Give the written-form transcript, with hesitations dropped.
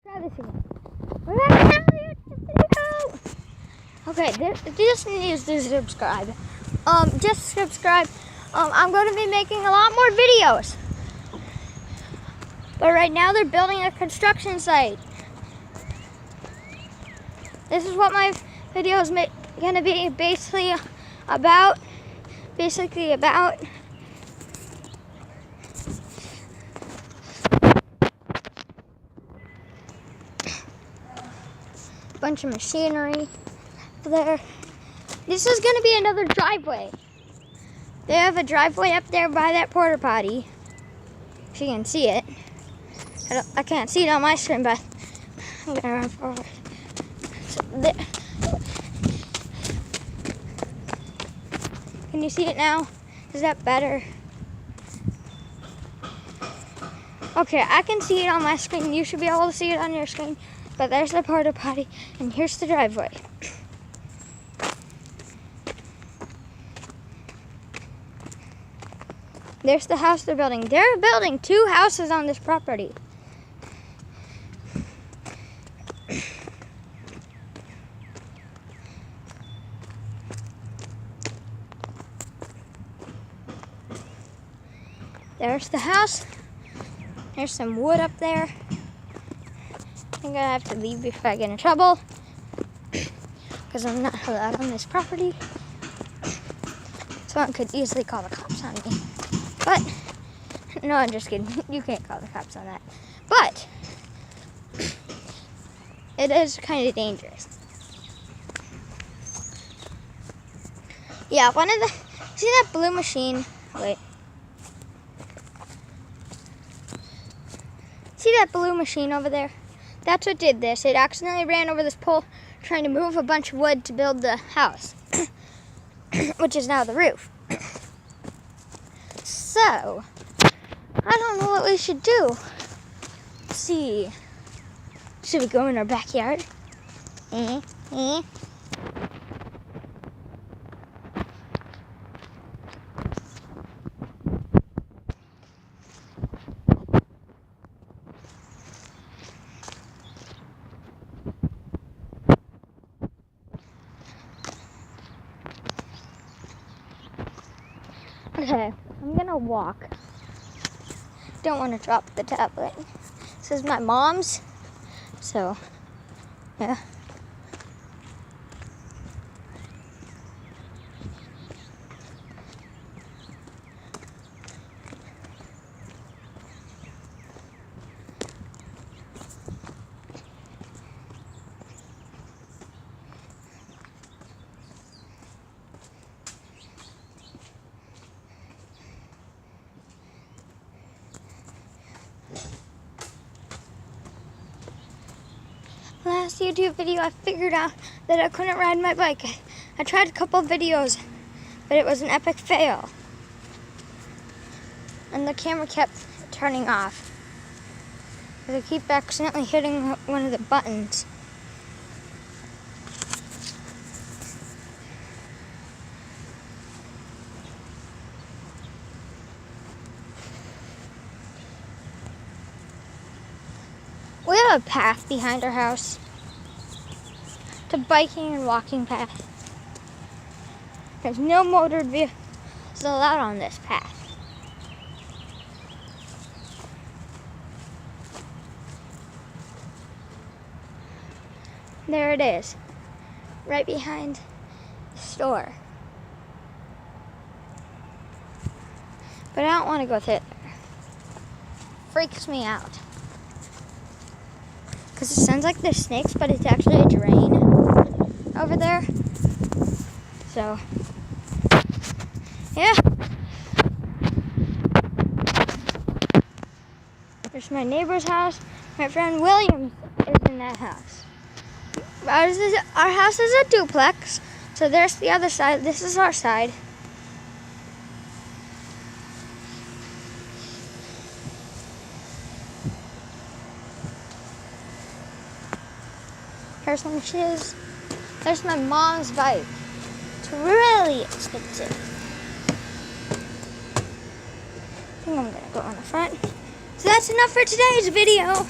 Try this again. We're back to another YouTube video. Okay, just needs to subscribe. Just subscribe. I'm going to be making a lot more videos. But right now they're building a construction site. This is what my video is going to be basically about. Bunch of machinery there. This is going to be another driveway. They have a driveway up there by that porta potty. If you can see it. I can't see it on my screen, but I'm going to run forward. So there. Can you see it now? Is that better? Okay, I can see it on my screen. You should be able to see it on your screen. But there's the porta potty, and here's the driveway. There's the house they're building. They're building 2 houses on this property. There's the house. There's some wood up there. I'm gonna have to leave before I get in trouble because I'm not allowed on this property. Someone could easily call the cops on me. But, no, I'm just kidding. You can't call the cops on that. But, it is kind of dangerous. Yeah, see that blue machine? Wait. See that blue machine over there? That's what did this. It accidentally ran over this pole trying to move a bunch of wood to build the house, which is now the roof. So, I don't know what we should do. Let's see. Should we go in our backyard? Okay, I'm gonna walk. Don't want to drop the tablet. This is my mom's, so yeah. Last YouTube video, I figured out that I couldn't ride my bike. I tried a couple videos, but it was an epic fail. And the camera kept turning off. Because I keep accidentally hitting one of the buttons. We have a path behind our house. It's a biking and walking path. There's no motored vehicles allowed on this path. There it is, right behind the store. But I don't want to go through there. Freaks me out. Because it sounds like there's snakes, but it's actually a drain over there. So, yeah. There's my neighbor's house. My friend William is in that house. Our house is a duplex. So there's the other side. This is our side. Here's some shoes. There's my mom's bike. It's really expensive. I think I'm gonna go on the front. So that's enough for today's video.